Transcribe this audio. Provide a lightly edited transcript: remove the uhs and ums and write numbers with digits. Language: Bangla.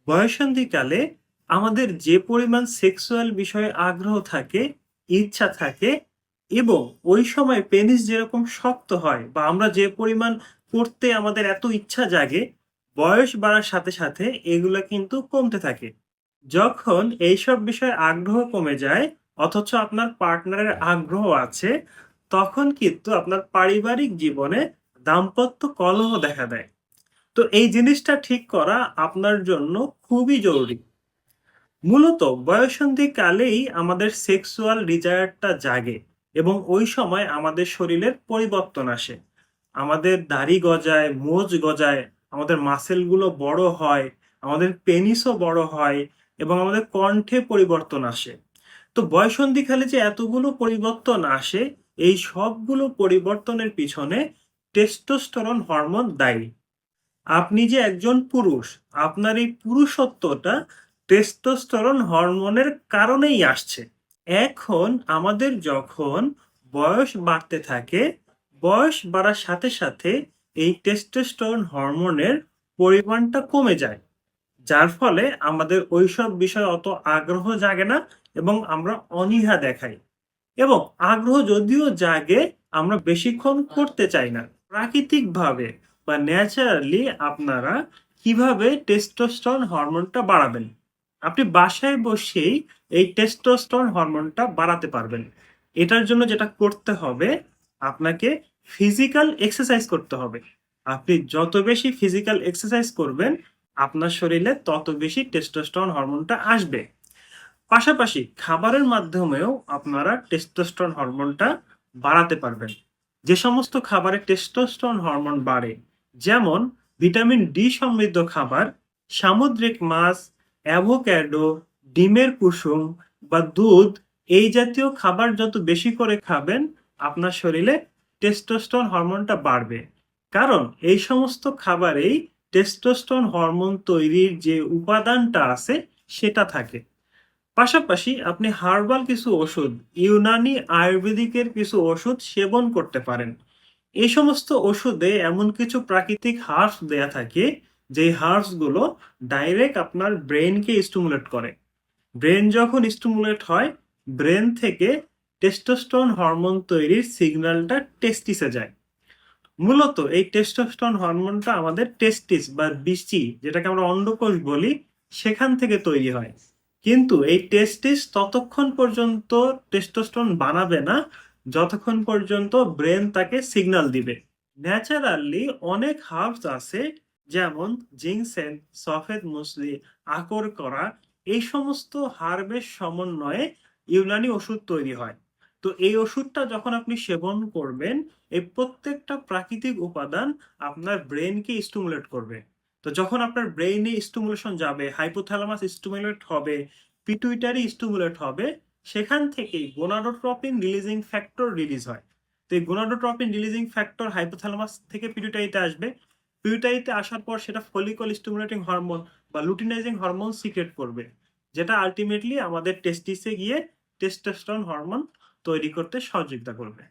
বয়ঃসন্ধিকালে আমাদের যে পরিমাণ সেক্সুয়াল বিষয়ে আগ্রহ থাকে, ইচ্ছা থাকে এবং ওই সময় পেনিস যেরকম শক্ত হয় বা আমরা যে পরিমাণ করতে আমাদের এত ইচ্ছা জাগে, বয়স বাড়ার সাথে, সাথে এগুলা কিন্তু কমতে থাকে। যখন এইসব বিষয়ে আগ্রহ কমে যায় অথচ আপনার পার্টনারের আগ্রহ আছে, তখন কিন্তু আপনার পারিবারিক জীবনে দাম্পত্য কলহ দেখা দেয়। তো এই জিনিসটা ঠিক করা আপনার জন্য খুবই জরুরি। মূলত বয়ঃসন্ধিকালেই আমাদের সেক্সুয়াল ডিজায়ারটা জাগে এবং ওই সময় আমাদের শরীরের পরিবর্তন আসে। আমাদের দাড়ি গজায়, মোচ গজায়, আমাদের মাসেলগুলো বড় হয়, আমাদের পেনিসও বড় হয় এবং আমাদের কণ্ঠে পরিবর্তন আসে। তো বয়ঃসন্ধিকালে যে এতগুলো পরিবর্তন আসে, এই সবগুলো পরিবর্তনের পিছনে টেস্টোস্টেরন হরমোন দায়ী। আপনি যে একজন পুরুষ, আপনার এই পুরুষত্বটা টেস্টোস্টেরন হরমোনের কারণেই আসছে। এখন আমাদের যখন বয়স বাড়তে থাকে, বয়স বাড়ার সাথে, সাথে এই টেস্টোস্টেরন হরমোনের পরিমাণটা কমে যায়। যার ফলে আমাদের ওইসব বিষয়ে অত আগ্রহ জাগে না এবং আমরা অনীহা দেখাই। এবং আগ্রহ যদিও জাগে, আমরা বেশিক্ষণ করতে চাই না। প্রাকৃতিকভাবে বা ন্যাচারালি আপনারা কিভাবে টেস্টোস্টেরন হরমোনটা বাড়াবেন? আপনি বাসায় বসেই এই টেস্টোস্টেরন হরমোনটা বাড়াতে পারবেন। এটার জন্য যেটা করতে হবে, আপনাকে ফিজিক্যাল এক্সারসাইজ করতে হবে। আপনি যত বেশি ফিজিক্যাল এক্সারসাইজ করবেন, আপনার শরীরে তত বেশি টেস্টোস্টেরন হরমোনটা আসবে। পাশাপাশি খাবারের মাধ্যমেও আপনারা টেস্টোস্টেরন হরমোনটা বাড়াতে পারবেন। যে সমস্ত খাবারে টেস্টোস্টেরন হরমোন বাড়ে, যেমন ভিটামিন ডি সমৃদ্ধ খাবার, সামুদ্রিক মাছ, অ্যাভোক্যাডো, ডিমের কুসুম বা দুধ, এই জাতীয় খাবার যত বেশি করে খাবেন, আপনার শরীরে টেস্টোস্টেরন হরমোনটা বাড়বে। কারণ এই সমস্ত খাবারেই টেস্টোস্টেরন হরমোন তৈরির যে উপাদানটা আছে সেটা থাকে। পাশাপাশি আপনি হার্বাল কিছু ওষুধ, ইউনানি আয়ুর্বেদিকের কিছু ওষুধ সেবন করতে পারেন। এই সমস্ত ওষুধে এমন কিছু প্রাকৃতিক হার্বস দেয়া থাকে, যে হার্বস গুলো ডাইরেক্ট আপনার ব্রেনকে স্টিমুলেট করে। ব্রেন যখন স্টিমুলেট হয়, ব্রেন থেকে টেস্টোস্টেরন হরমোন তৈরির সিগন্যালটা টেস্টিসে যায়। মূলত এই টেস্টোস্টেরন হরমোনটা আমাদের টেস্টিস বা বিচি, যেটাকে আমরা অন্ডকোষ বলি, সেখান থেকে তৈরি হয়। কিন্তু এই টেস্টিস ততক্ষণ পর্যন্ত টেস্টোস্টেরন বানাবে না যতক্ষণ পর্যন্ত ব্রেন তাকে সিগন্যাল দিবে। ন্যাচারালি অনেক হার্বস আছে, যেমন জিনসেন, সফেদ মুসলি, আকর করা, এই সমস্ত হার্বের সমন্বয়ে ইউনানি ওষুধ তৈরি হয়। তো এই ওষুধটা যখন আপনি সেবন করবেন, এই প্রত্যেকটা প্রাকৃতিক উপাদান আপনার ব্রেনকে স্টিমুলেট করবে। তো যখন আপনার ব্রেইনে স্টিমুলেশন যাবে, হাইপোথ্যালামাস স্টিমুলেট হবে, পিটুইটারি স্টিমুলেট হবে, সেখান থেকেই গোনাডোট্রপিন রিলিজিং ফ্যাক্টর রিলিজ হয়। তো এই গোনাডোট্রপিন রিলিজিং ফ্যাক্টর হাইপোথ্যালামাস থেকে পিটুইটারিতে আসবে। পিটুইটারিতে আসার পর সেটা ফলিকল স্টিমুলেটিং হরমোন বা লুটিনাইজিং হরমোন সিক্রেট করবে, যেটা আলটিমেটলি আমাদের টেস্টিসে গিয়ে টেস্টোস্টেরন হরমোন তৈরি করতে সহযোগিতা করবে।